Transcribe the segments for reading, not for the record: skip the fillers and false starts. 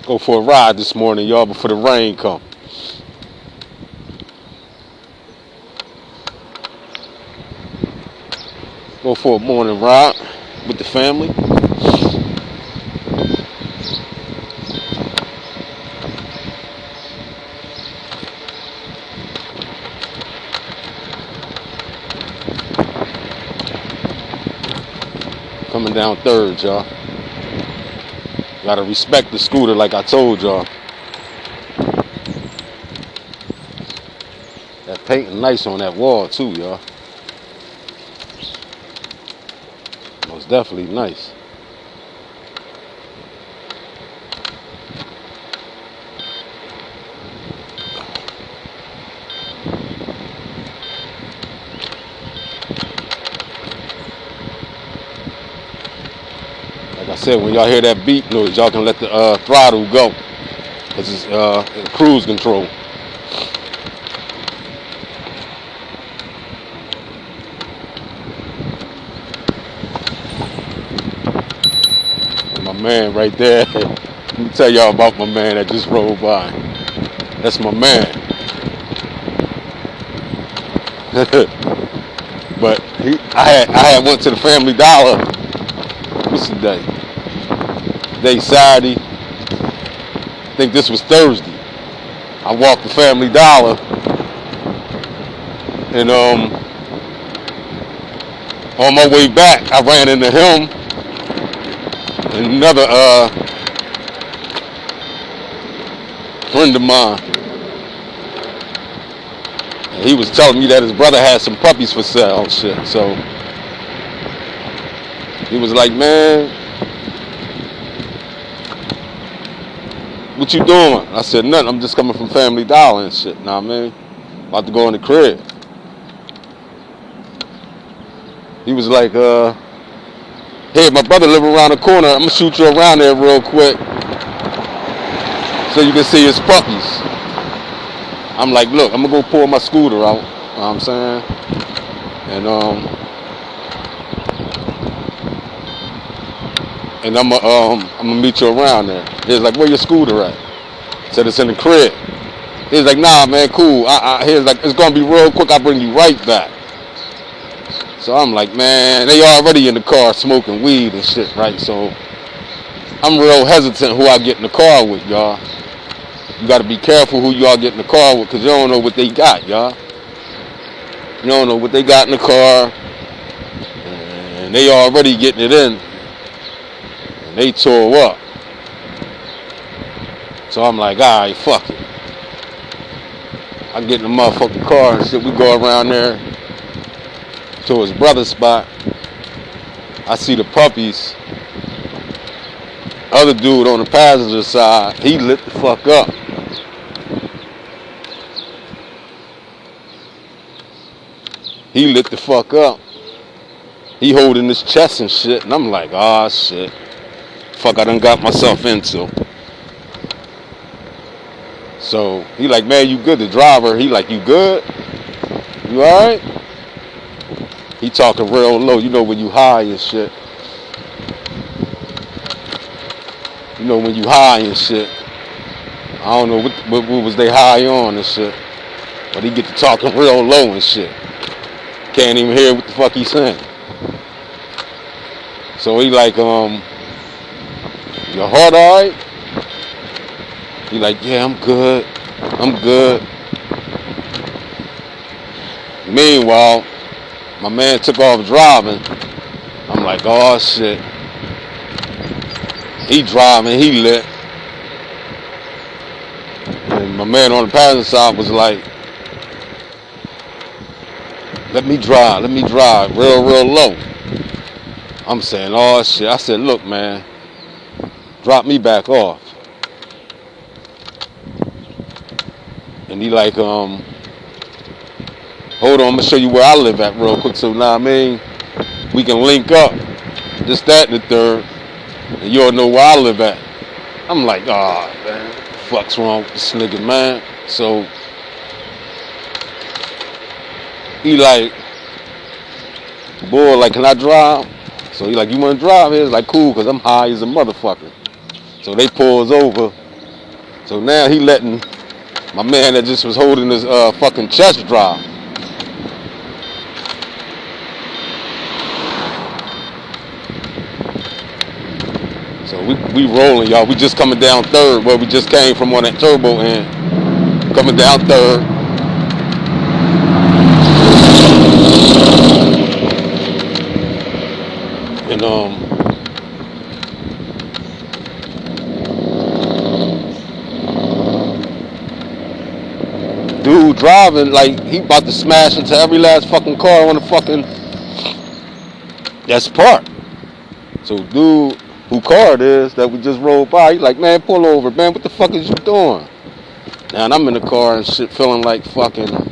Go for a ride this morning, y'all, before the rain come. Go for a morning ride with the family. Coming down Third, y'all. Gotta respect the scooter like I told y'all. That painting nice on that wall too, y'all. Most definitely nice. Like I said, when y'all hear that beep noise, y'all can let the throttle go. Cause it's cruise control. My man right there. Let me tell y'all about my man that just rolled by. That's my man. But I had went to the Family Dollar. What's the day? Today Saturday. I think this was Thursday. I walked the Family Dollar, and on my way back, I ran into him and another friend of mine. And he was telling me that his brother had some puppies for sale and shit. So he was like, man, what you doing? I said, nothing. I'm just coming from Family Dollar and shit. Nah, man. About to go in the crib. He was like, hey, my brother live around the corner. I'm going to shoot you around there real quick so you can see his puppies. I'm like, look, I'm going to go pull my scooter out. You know what I'm saying? And I'm gonna meet you around there. He was like, where your scooter at? I said, it's in the crib. He was like, nah, man, cool. He was like, it's gonna be real quick. I'll bring you right back. So I'm like, man, they already in the car smoking weed and shit, right? So I'm real hesitant who I get in the car with, y'all. You gotta be careful who y'all get in the car with, because you don't know what they got, y'all. You don't know what they got in the car. And they already getting it in. And they tore up. So I'm like, alright, fuck it. I get in the motherfucking car and shit. We go around there to his brother's spot. I see the puppies. Other dude on the passenger side, he lit the fuck up. He lit the fuck up. He holding his chest and shit. And I'm like, ah, shit. Fuck, I done got myself into. So he like, man, you good? The driver, he like, you good? You alright? He talking real low. You know when you high and shit. You know when you high and shit. I don't know what was they high on and shit. But he get to talking real low and shit. Can't even hear what the fuck he's saying. So he like, your heart alright? He like, yeah, I'm good. I'm good. Meanwhile, my man took off driving. I'm like, oh shit. He driving, he lit. And my man on the passenger side was like, let me drive, real low. I'm saying, oh shit. I said, look, man, drop me back off. And he like, hold on, I'm gonna show you where I live at real quick. So now, I mean, we can link up. This, that, and the third. And you'll know where I live at. I'm like, oh man, what the fuck's wrong with this nigga, man? So he like, boy, like, can I drive? So he like, you wanna drive? He's like, cool, cause I'm high as a motherfucker. So they pulls over So now he letting my man that just was holding his fucking chest drive. So we rolling, y'all. We just coming down third where we just came from on that turbo end. Coming down third. And dude driving like he about to smash into every last fucking car on the fucking that's parked. So dude who car it is that we just rolled by, he like, man, pull over, man, what the fuck is you doing? Now and I'm in the car and shit feeling like fucking, I'm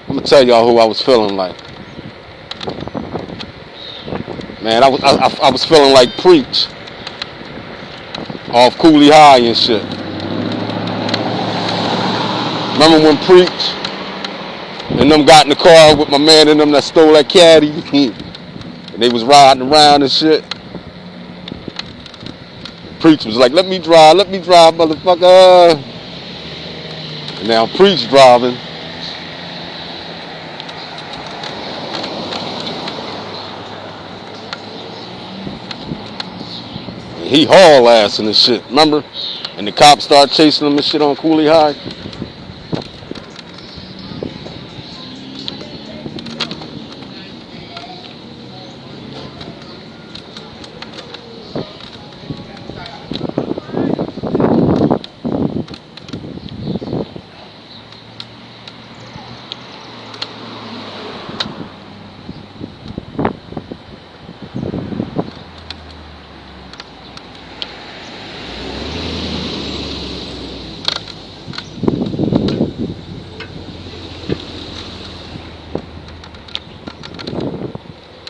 gonna tell y'all who I was feeling like. Man, I was feeling like Preach off Cooley High and shit. Remember when Preach and them got in the car with my man and them that stole that caddy and they was riding around and shit? Preach was like, let me drive, motherfucker. And now Preach driving. And he haul ass and shit, remember? And the cops start chasing him and shit on Cooley High.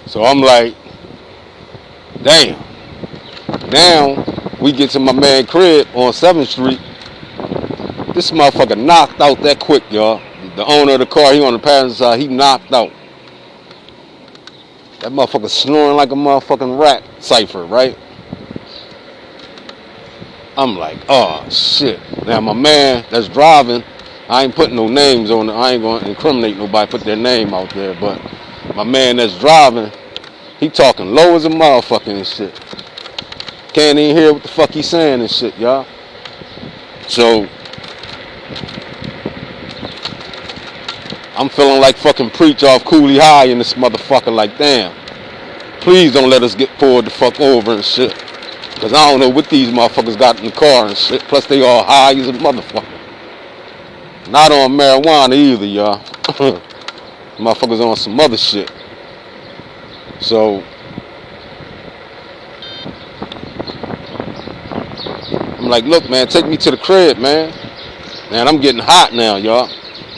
So I'm like, damn. Now we get to my man crib on 7th Street. This motherfucker knocked out that quick, y'all. The owner of the car, he on the passenger side, he knocked out. That motherfucker snoring like a motherfucking rat cipher, right? I'm like, oh shit. Now my man that's driving, I ain't putting no names on it. I ain't gonna incriminate nobody, put their name out there, but my man that's driving, he talking low as a motherfucker and shit. Can't even hear what the fuck he's saying and shit, y'all. So I'm feeling like fucking Preach off Cooley High in this motherfucker, like, damn. Please don't let us get pulled the fuck over and shit. Cause I don't know what these motherfuckers got in the car and shit. Plus they all high as a motherfucker. Not on marijuana either, y'all. Motherfuckers on some other shit. So I'm like, look, man, take me to the crib, man. Man, I'm getting hot now, y'all.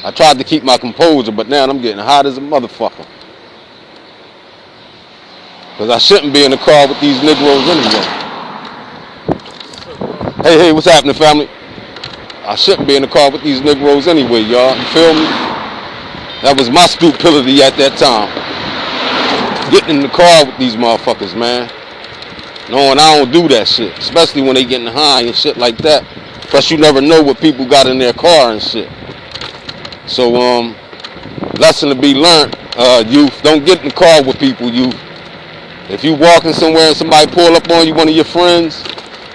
I tried to keep my composure, but now I'm getting hot as a motherfucker. Because I shouldn't be in the car with these Negroes anyway. Hey, what's happening, family? I shouldn't be in the car with these Negroes anyway, y'all. You feel me? That was my stupidity at that time. Getting in the car with these motherfuckers, man. Knowing I don't do that shit. Especially when they getting high and shit like that. Plus you never know what people got in their car and shit. So, lesson to be learned, youth. Don't get in the car with people, youth. If you walking somewhere and somebody pull up on you, one of your friends,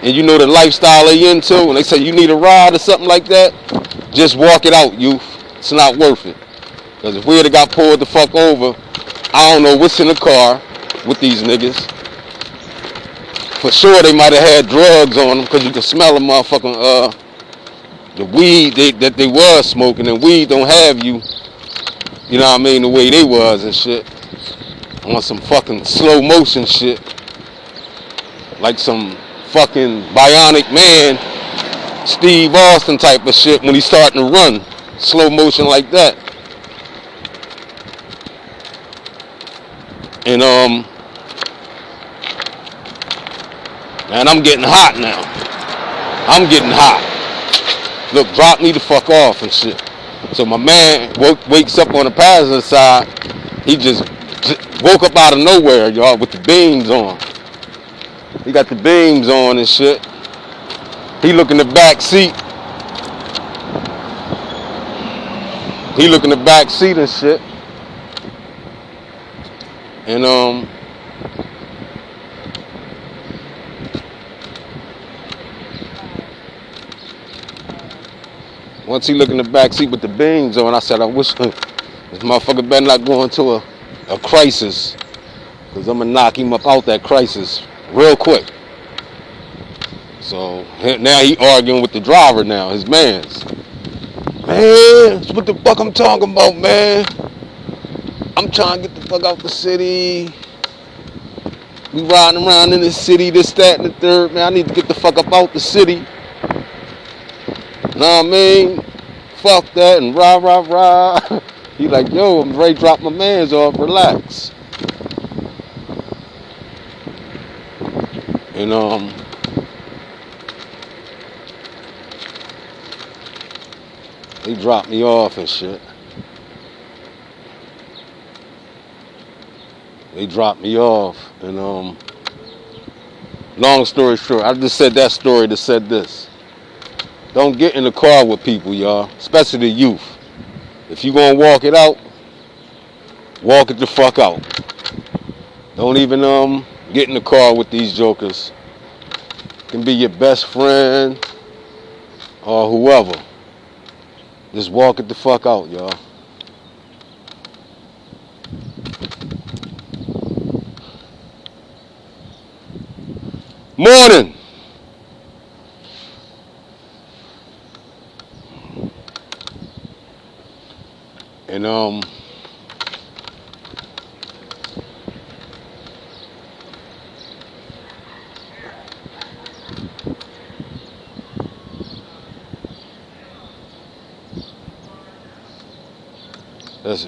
and you know the lifestyle they into, and they say you need a ride or something like that, just walk it out, youth. It's not worth it. Because if we would have got pulled the fuck over, I don't know what's in the car with these niggas. For sure they might have had drugs on them, because you can smell a motherfucking, the weed that they was smoking, and weed don't have you, you know what I mean, the way they was and shit. On some fucking slow motion shit. Like some fucking Bionic Man, Steve Austin type of shit when he's starting to run. Slow motion like that. And man, I'm getting hot now. I'm getting hot. Look, drop me the fuck off and shit. So my man wakes up on the passenger side. He just woke up out of nowhere, y'all, with the beams on. He got the beams on and shit. He look in the back seat. He look in the back seat and shit. And once he look in the back seat with the beams on, I said, I wish this motherfucker better not go into a crisis, because I'm going to knock him up out that crisis real quick. So now he arguing with the driver now, his mans. Man, that's what the fuck I'm talking about, man. I'm trying to get the fuck out the city. We riding around in the city, this, that, and the third. Man, I need to get the fuck up out the city. Know what I mean? Fuck that and rah, rah, rah. He like, yo, I'm ready to drop my mans off, relax. And he dropped me off and shit. They dropped me off, and long story short, I just said that story to said this. Don't get in the car with people, y'all, especially the youth. If you gonna walk it out, walk it the fuck out. Don't even get in the car with these jokers. Can be your best friend or whoever. Just walk it the fuck out, y'all. Morning. And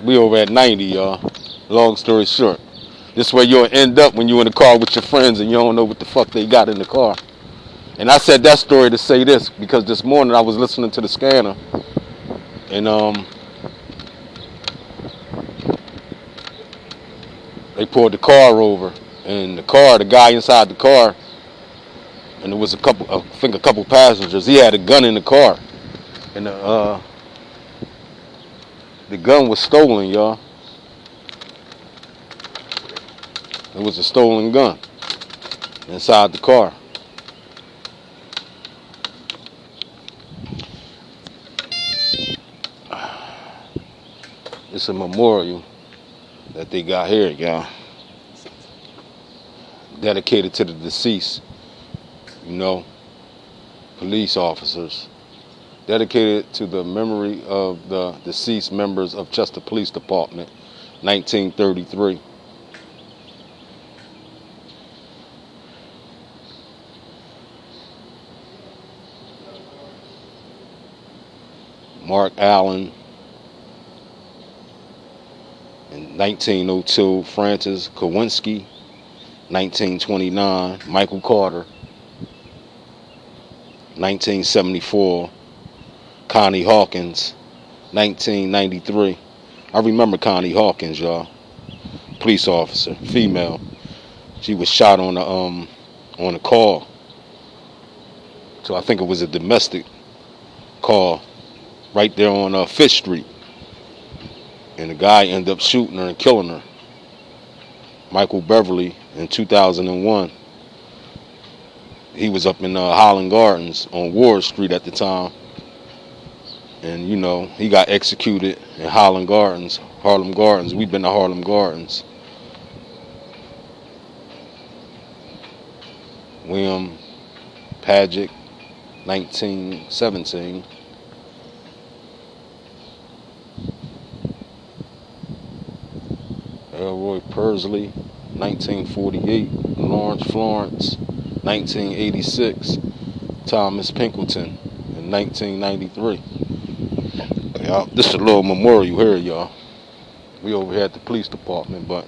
we over at 90, y'all. Long story short. This way you'll end up when you're in the car with your friends and you don't know what the fuck they got in the car. And I said that story to say this because this morning I was listening to the scanner and they pulled the car over, and the guy inside the car, and there was a couple passengers. He had a gun in the car, and the gun was stolen, y'all. It was a stolen gun inside the car. It's a memorial that they got here, y'all. Dedicated to the deceased, police officers. Dedicated to the memory of the deceased members of Chester Police Department, 1933. Mark Allen, in 1902, Francis Kowinski, 1929, Michael Carter, 1974, Connie Hawkins, 1993. I remember Connie Hawkins, y'all. Police officer, female. She was shot on a call. So I think it was a domestic call right there on 5th Street. And the guy ended up shooting her and killing her. Michael Beverly in 2001. He was up in Highland Gardens on Ward Street at the time. And, he got executed in Harlem Gardens. We've been to Harlem Gardens. William Paget, 1917. Elroy Pursley, 1948. Lawrence Florence, 1986. Thomas Pinkleton in 1993. This is a little memorial here, y'all. We over here at the police department, but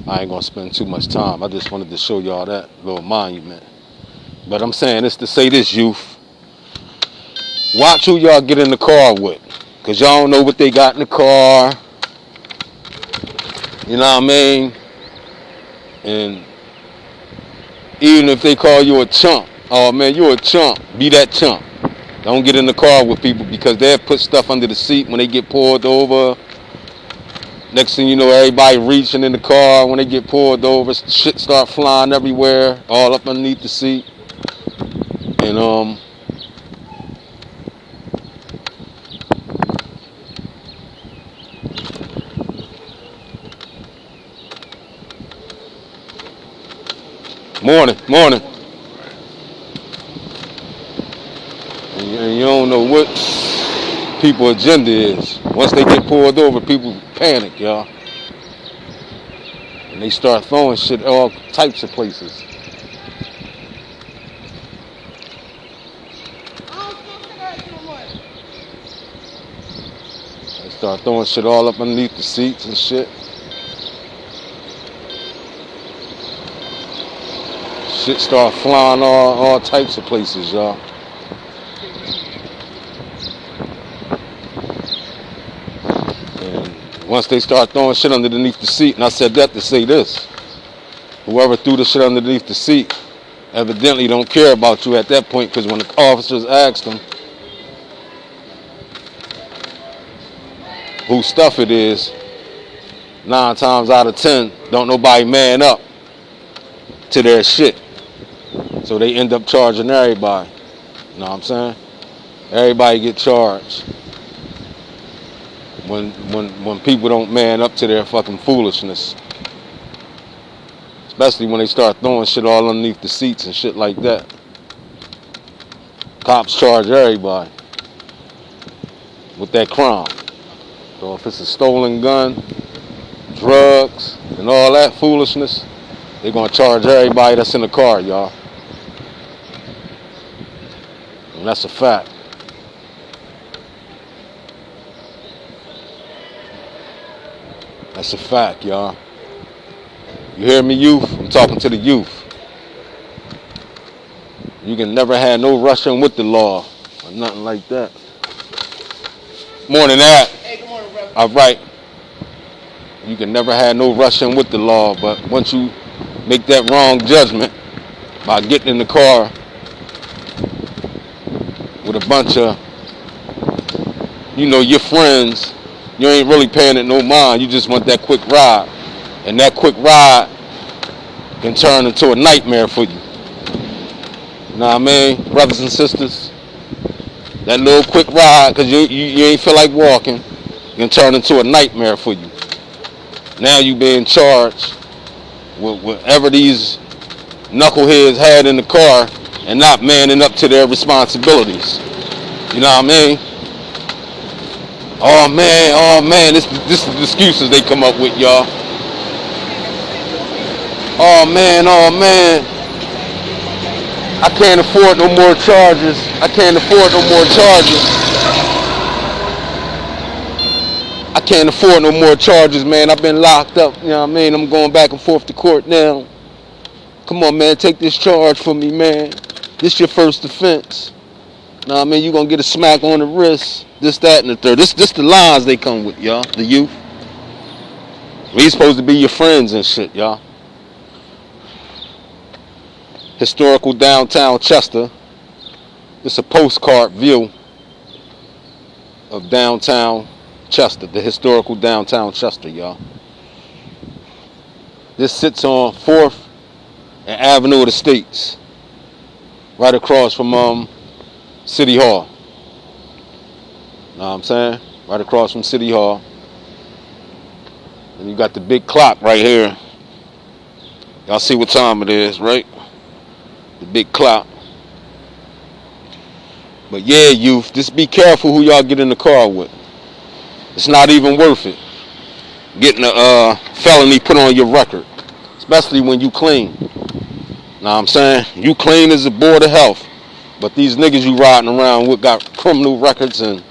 I ain't gonna spend too much time. I just wanted to show y'all that little monument. But I'm saying this to say this, youth. Watch who y'all get in the car with, because y'all don't know what they got in the car. You know what I mean? And even if they call you a chump, oh man, you're a chump. Be that chump. Don't get in the car with people because they'll put stuff under the seat when they get pulled over. Next thing you know, everybody reaching in the car when they get pulled over. Shit start flying everywhere, all up underneath the seat. And morning. And you don't know what people's agenda is. Once they get pulled over, people panic, y'all. And they start throwing shit all types of places. They start throwing shit all up underneath the seats and shit. Shit start flying all types of places, y'all. And once they start throwing shit underneath the seat, and I said that to say this, whoever threw the shit underneath the seat evidently don't care about you at that point, because when the officers asked them whose stuff it is, 9 times out of 10, don't nobody man up to their shit. So they end up charging everybody. You know what I'm saying? Everybody get charged when people don't man up to their fucking foolishness. Especially when they start throwing shit all underneath the seats and shit like that. Cops charge everybody with that crime. So if it's a stolen gun, drugs, and all that foolishness, they're gonna charge everybody that's in the car, y'all. And that's a fact. That's a fact, y'all. You hear me, youth? I'm talking to the youth. You can never have no rushing with the law or nothing like that. Morning, Ad. Hey, good morning, brother. All right. You can never have no rushing with the law, but once you make that wrong judgment by getting in the car with a bunch of, your friends, you ain't really paying it no mind. You just want that quick ride. And that quick ride can turn into a nightmare for you. You know what I mean? Brothers and sisters, that little quick ride, because you ain't feel like walking, can turn into a nightmare for you. Now you being charged with whatever these knuckleheads had in the car and not manning up to their responsibilities. You know what I mean? Oh man, this is the excuses they come up with, y'all. Oh man, I can't afford no more charges. I can't afford no more charges, man. I've been locked up, you know what I mean? I'm going back and forth to court now. Come on, man, take this charge for me, man. This your first offense. Know what I mean? You gonna get a smack on the wrist, this, that, and the third. This the lines they come with, y'all, the youth. We supposed to be your friends and shit, y'all. Historical downtown Chester. It's a postcard view of downtown Chester, the historical downtown Chester, y'all. This sits on 4th and Avenue of the States, right across from City Hall. Know what I'm saying? Right across from City Hall. And you got the big clock right here. Y'all see what time it is, right? The big clock. But yeah, youth, just be careful who y'all get in the car with. It's not even worth it. Getting a felony put on your record. Especially when you clean. Know what I'm saying? You clean as a board of health. But these niggas you riding around with got criminal records and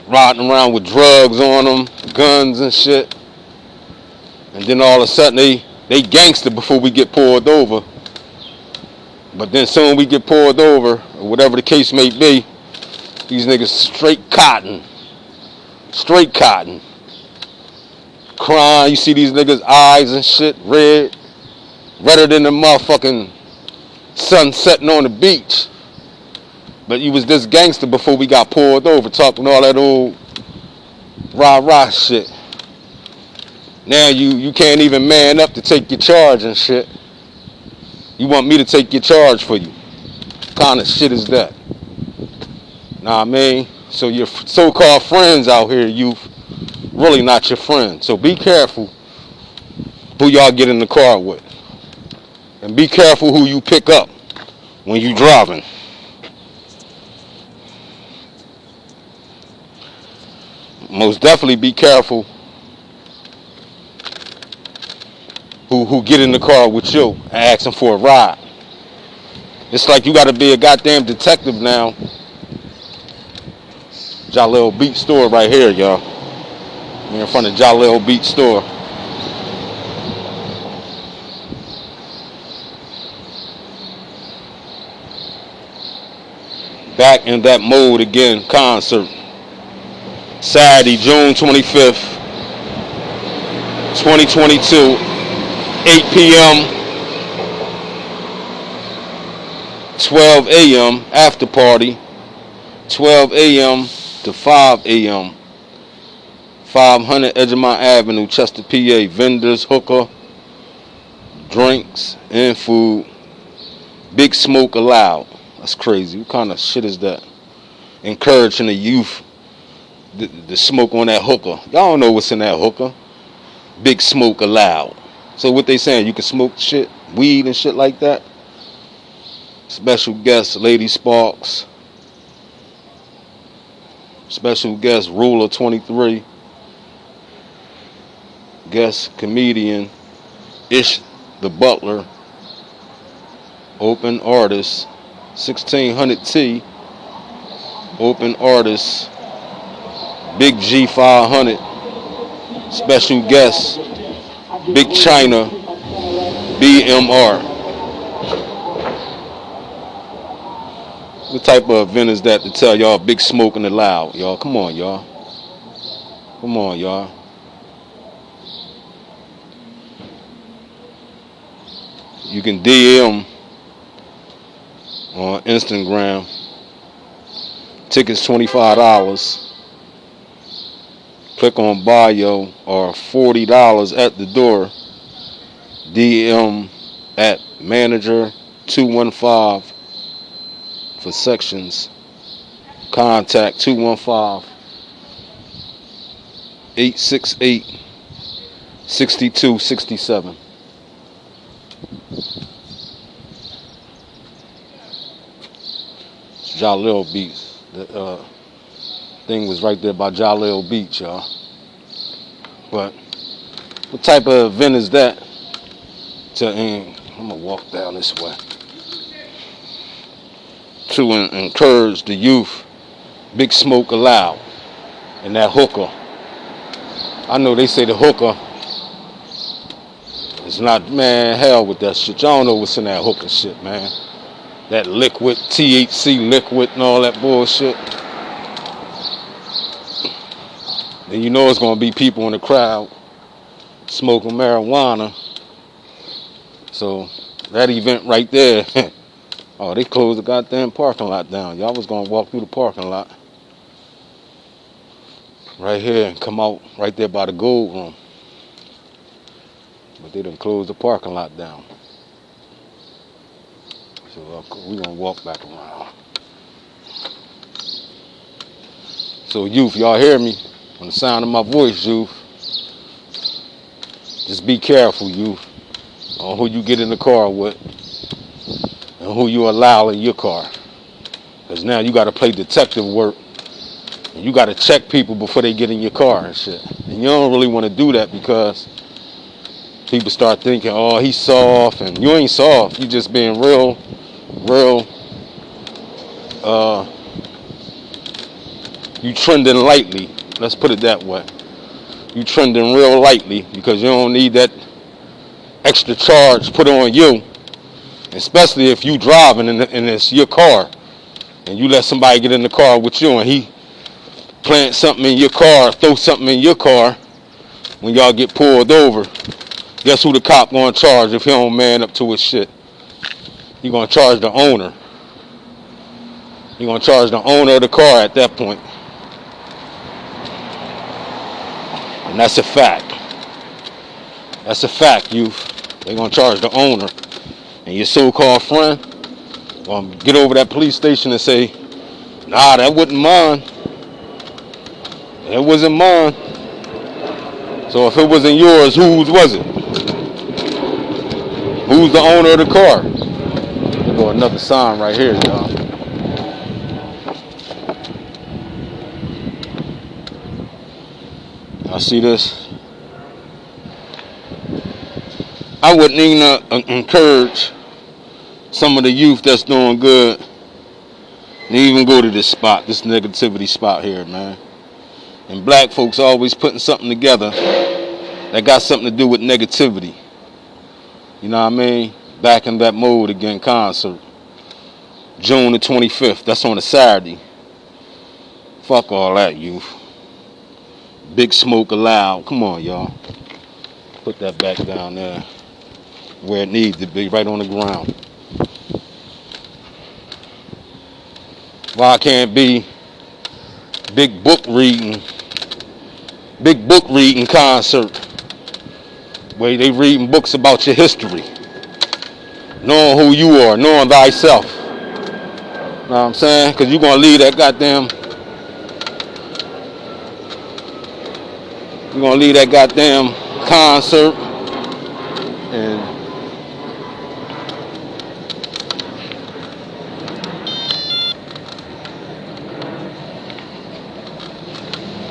riding around with drugs on them, guns and shit. And then all of a sudden they gangster before we get pulled over. But then soon we get pulled over, or whatever the case may be, these niggas straight cotton. Straight cotton. Crying, you see these niggas' eyes and shit, red. Redder than the motherfucking sun setting on the beach. But you was this gangster before we got pulled over, talking all that old rah-rah shit. Now you can't even man up to take your charge and shit. You want me to take your charge for you. What kind of shit is that? Nah, I mean? So your so-called friends out here, youth, really not your friends. So be careful who y'all get in the car with. And be careful who you pick up when you driving. Most definitely be careful who get in the car with you and asking for a ride. It's like you gotta be a goddamn detective now. Jalil Beach store right here, y'all. We're in front of Jalil Beach store. Back in that mode again, concert. Saturday, June 25th, 2022, 8 p.m., 12 a.m. after party, 12 a.m. to 5 a.m. 500 Edgemont Avenue, Chester, PA. Vendors, hookah, drinks, and food. Big smoke allowed. That's crazy. What kind of shit is that? Encouraging the youth to smoke on that hookah. Y'all don't know what's in that hookah. Big smoke allowed. So what they saying? You can smoke shit, weed and shit like that? Special guest, Lady Sparks. Special guest, Ruler 23. Guest comedian, Ish the Butler. Open artist, 1600T. Open artist, Big G 500. Special guest, Big China, BMR. What type of event is that to tell y'all big smoking and loud, y'all? Come on, y'all. Come on, y'all. You can DM on Instagram. Tickets $25. Click on bio or $40 at the door. DM at manager 215 for sections. Contact 215-868-6267. Jalil Beach. The thing was right there by Jalil Beach, y'all. But what type of event is that? I'm gonna walk down this way. To encourage the youth, big smoke allowed, and that hookah. I know they say the hookah is not, man, hell with that shit. Y'all don't know what's in that hookah shit, man. That liquid, THC liquid and all that bullshit. And you know it's gonna be people in the crowd smoking marijuana. So that event right there, oh, they closed the goddamn parking lot down. Y'all was gonna walk through the parking lot right here and come out right there by the gold room. But they done closed the parking lot down. So we're gonna walk back around. So youth, y'all hear me? On the sound of my voice, youth. Just be careful, youth, on who you get in the car with and who you allow in your car. Because now you got to play detective work. And you got to check people before they get in your car and shit. And you don't really want to do that because people start thinking, oh, he's soft. And you ain't soft. You just being real, you trending lightly. Let's put it that way. You trending real lightly because you don't need that extra charge put on you. Especially if you driving and it's your car. And you let somebody get in the car with you and he plant something in your car, throw something in your car when y'all get pulled over. Guess who the cop gonna charge if he don't man up to his shit? He gonna charge the owner. You're gonna charge the owner of the car at that point. And that's a fact. That's a fact, youth. They're gonna charge the owner. And your so-called friend gonna get over that police station and say, nah, that wasn't mine. It wasn't mine. So if it wasn't yours, whose was it? Who's the owner of the car? There go another sign right here, y'all. Y'all see this? I wouldn't even encourage some of the youth that's doing good to even go to this spot, this negativity spot here, man. And black folks always putting something together that got something to do with negativity. You know what I mean? Back in that mode again concert. June the 25th. That's on a Saturday. Fuck all that, youth. Big smoke allowed. Come on, y'all. Put that back down there where it needs to be, right on the ground. Why can't be big book reading concert where they reading books about your history, knowing who you are, knowing thyself. You know what I'm saying? Because you're going to leave that goddamn concert and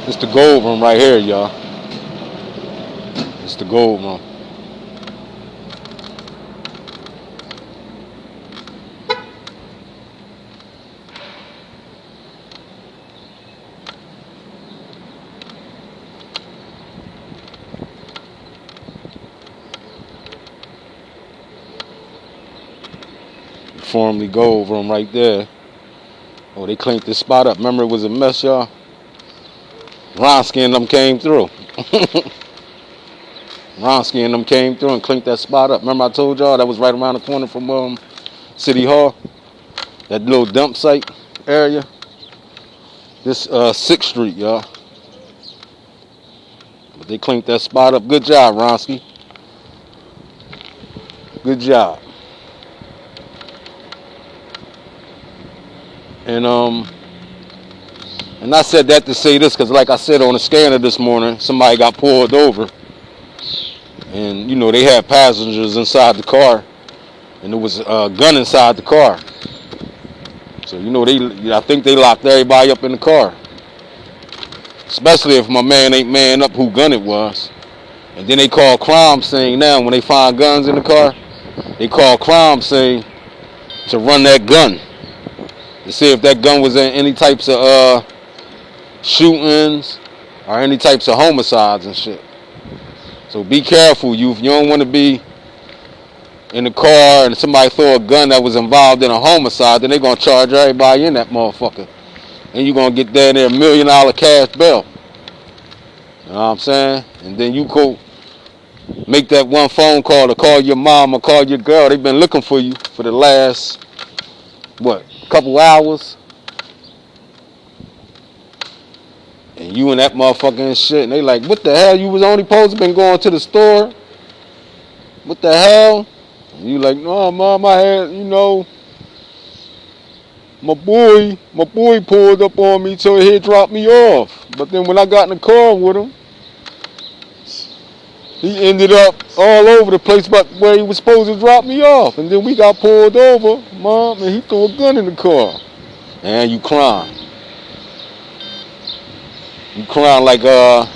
it's the gold room right here, y'all. It's the gold room. Formerly gold room right there. Oh, they cleaned this spot up. Remember it was a mess, y'all? Ronsky and them came through. Ronsky and them came through and cleaned that spot up. Remember I told y'all that was right around the corner from City Hall? That little dump site area? This 6th Street, y'all. But they cleaned that spot up. Good job, Ronsky. Good job. And I said that to say this because, like I said on the scanner this morning, somebody got pulled over. And, you know, they had passengers inside the car. And there was a gun inside the car. So, you know, I think they locked everybody up in the car. Especially if my man ain't man up who gun it was. And then they call crime scene now. When they find guns in the car, they call crime scene to run that gun. To see if that gun was in any types of shootings or any types of homicides and shit. So be careful, youth. You don't want to be in the car and somebody throw a gun that was involved in a homicide, then they're going to charge everybody in that motherfucker. And you're going to get there $1 million cash bail. You know what I'm saying? And then you go make that one phone call to call your mom or call your girl. They've been looking for you for the last, couple hours. And you and that motherfucker and shit. And they like, what the hell? You was only supposed to been going to the store? What the hell? And you like, no, mom, I had, my boy pulled up on me so he dropped me off. But then when I got in the car with him, he ended up all over the place but where he was supposed to drop me off. And then we got pulled over, mom, and he threw a gun in the car. And you crying. You crying like a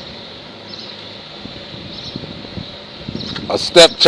stepchild.